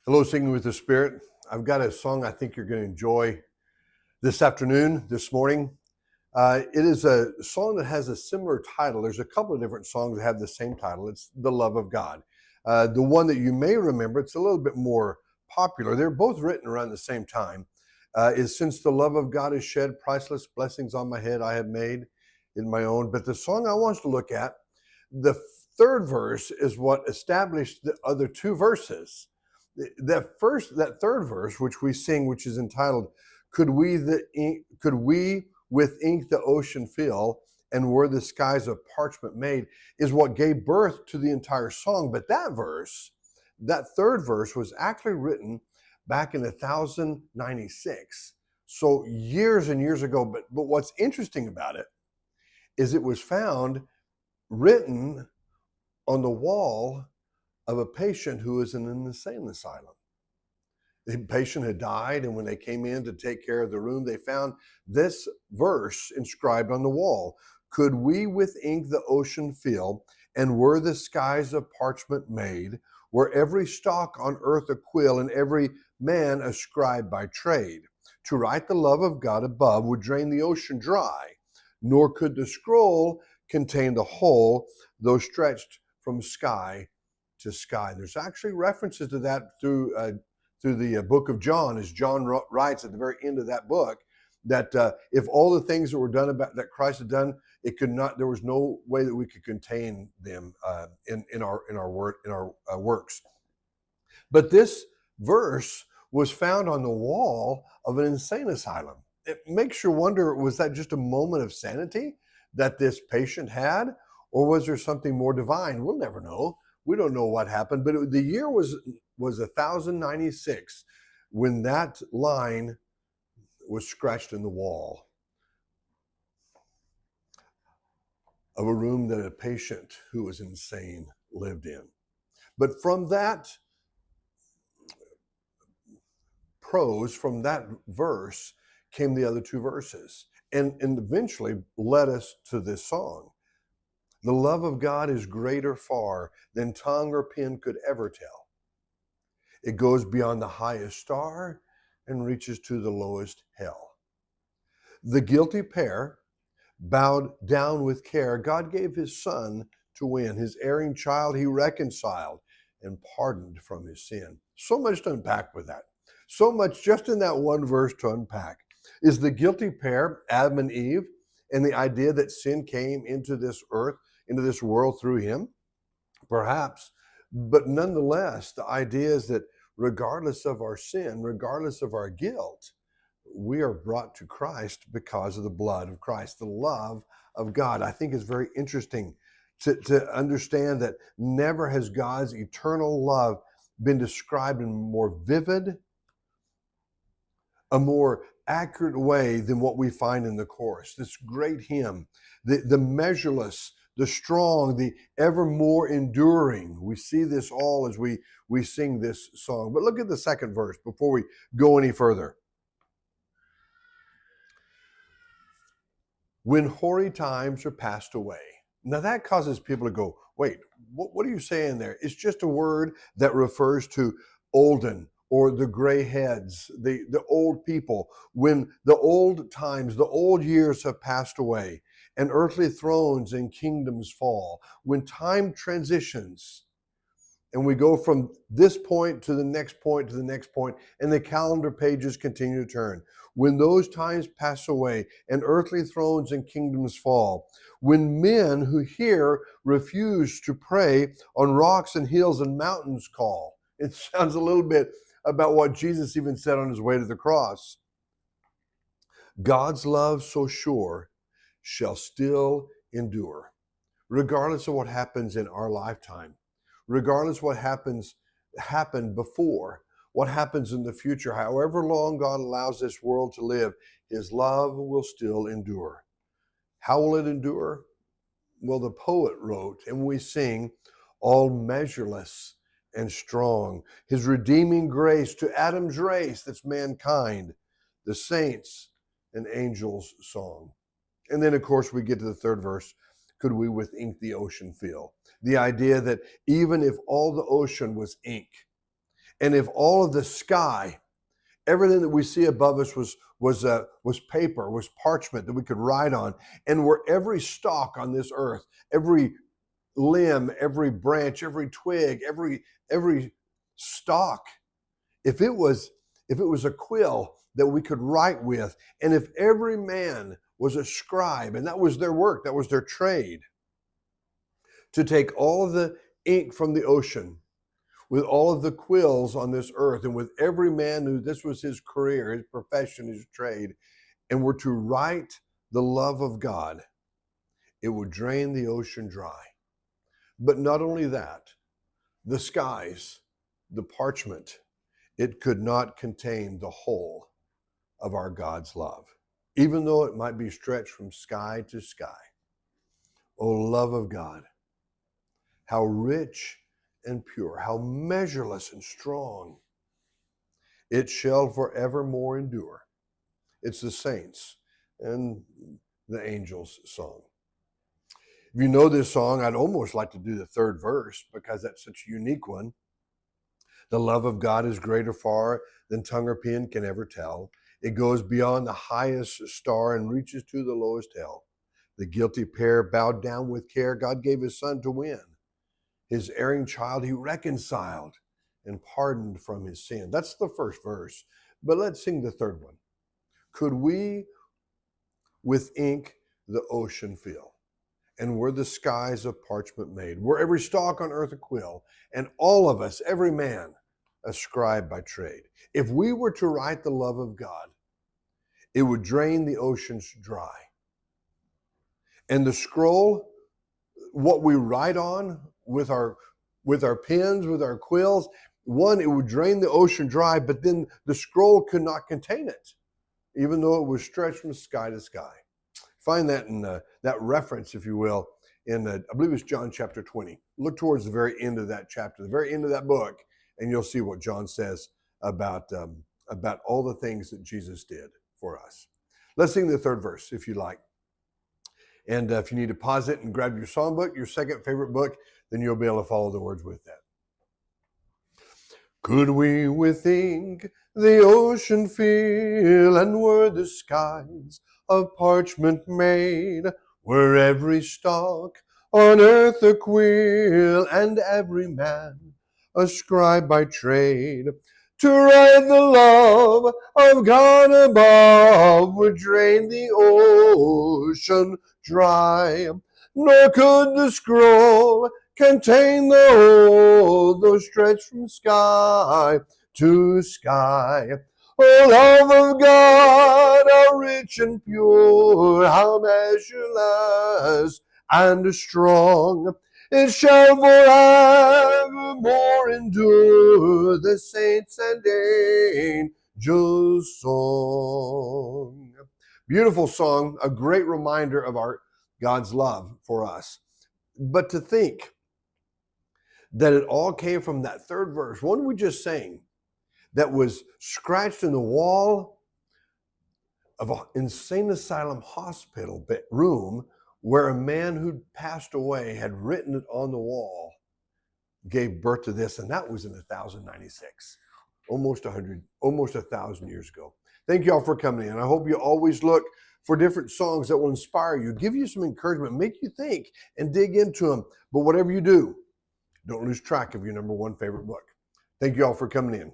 Hello, Singing with the Spirit. I've got a song I think you're going to enjoy this afternoon, this morning. It is a song that has a similar title. There's a couple of different songs that have the same title. It's The Love of God. The one that you may remember, it's a little bit more popular. They're both written around the same time. Is Since the Love of God is Shed, Priceless Blessings on My Head I Have Made in My Own. But the song I want us to look at, the third verse is what established the other two verses. That third verse, which we sing, which is entitled, could we with ink the ocean fill, and were the skies of parchment made, is what gave birth to the entire song. But that third verse was actually written back in 1096. So years and years ago. But what's interesting about it is it was found written on the wall of a patient who was in an insane asylum. The patient had died, and when they came in to take care of the room, they found this verse inscribed on the wall. Could we with ink the ocean fill, and were the skies of parchment made, were every stalk on earth a quill, and every man a scribe by trade, to write the love of God above would drain the ocean dry, nor could the scroll contain the whole, though stretched from sky to sky. There's actually references to that through the book of John, as John writes at the very end of that book, that if all the things that were done that Christ had done, it could not. There was no way that we could contain them in our works. But this verse was found on the wall of an insane asylum. It makes you wonder: was that just a moment of sanity that this patient had, or was there something more divine? We'll never know. We don't know what happened, but the year was 1096 when that line was scratched in the wall of a room that a patient who was insane lived in. But from that prose, from that verse, came the other two verses, and eventually led us to this song. The love of God is greater far than tongue or pen could ever tell. It goes beyond the highest star and reaches to the lowest hell. The guilty pair bowed down with care. God gave his son to win. His erring child he reconciled and pardoned from his sin. So much to unpack with that. So much just in that one verse to unpack. Is the guilty pair Adam and Eve, and the idea that sin came into this earth, into this world through him? Perhaps. But nonetheless, the idea is that regardless of our sin, regardless of our guilt, we are brought to Christ because of the blood of Christ, the love of God. I think it's very interesting to understand that never has God's eternal love been described in a more vivid, a more accurate way than what we find in the chorus. This great hymn, the measureless, the strong, the ever more enduring. We see this all as we sing this song. But look at the second verse before we go any further. When hoary times are passed away. Now that causes people to go, wait, what are you saying there? It's just a word that refers to olden, or the gray heads, the old people. When the old times, the old years have passed away, and earthly thrones and kingdoms fall. When time transitions, and we go from this point to the next point to the next point, and the calendar pages continue to turn. When those times pass away, and earthly thrones and kingdoms fall. When men who hear refuse to pray, on rocks and hills and mountains call. It sounds a little bit about what Jesus even said on his way to the cross. God's love so sure shall still endure, regardless of what happens in our lifetime, regardless of what happened before, what happens in the future. However long God allows this world to live, his love will still endure. How will it endure? Well, the poet wrote, and we sing, all measureless and strong, his redeeming grace to Adam's race, that's mankind, the saints and angels' song. And then, of course, we get to the third verse. Could we with ink the ocean fill? The idea that even if all the ocean was ink, And if all of the sky, everything that we see above us was paper, was parchment that we could write on, and where every stalk on this earth, every limb, every branch, every twig, every stalk, if it was a quill that we could write with, and if every man was a scribe, and that was their work, that was their trade, to take all of the ink from the ocean, with all of the quills on this earth, and with every man who this was his career, his profession, his trade, and were to write the love of God, it would drain the ocean dry. But not only that, the skies, the parchment, it could not contain the whole of our God's love, even though it might be stretched from sky to sky. O love of God, how rich and pure, how measureless and strong. It shall forevermore endure. It's the saints and the angels' song. If you know this song, I'd almost like to do the third verse because that's such a unique one. The love of God is greater far than tongue or pen can ever tell. It goes beyond the highest star and reaches to the lowest hell. The guilty pair bowed down with care. God gave his son to win. His erring child he reconciled and pardoned from his sin. That's the first verse. But let's sing the third one. Could we with ink the ocean fill, and were the skies of parchment made, were every stalk on earth a quill, and all of us, every man, a scribe by trade? If we were to write the love of God, it would drain the oceans dry. And the scroll, what we write on with our pens, with our quills, one, it would drain the ocean dry, but then the scroll could not contain it, even though it was stretched from sky to sky. Find that in that reference, if you will, in I believe it's John chapter 20. Look towards the very end of that chapter, the very end of that book, and you'll see what John says about all the things that Jesus did for us. Let's sing the third verse, if you like. And if you need to pause it and grab your songbook, your second favorite book, then you'll be able to follow the words with that. Could we with ink the ocean fill, and were the skies of parchment made, were every stalk on earth a quill, and every man a scribe by trade, to write the love of God above would drain the ocean dry, nor could the scroll contain the whole, though stretched from sky to sky. O love of God, how rich and pure, how measureless and strong, it shall forevermore endure, the saints and angels' song. Beautiful song, a great reminder of our God's love for us. But to think that it all came from that third verse, one we just sang, that was scratched in the wall of an insane asylum hospital room where a man who'd passed away had written it on the wall, gave birth to this, and that was in 1096, almost 1,000 years ago. Thank you all for coming in. I hope you always look for different songs that will inspire you, give you some encouragement, make you think and dig into them. But whatever you do, don't lose track of your number one favorite book. Thank you all for coming in.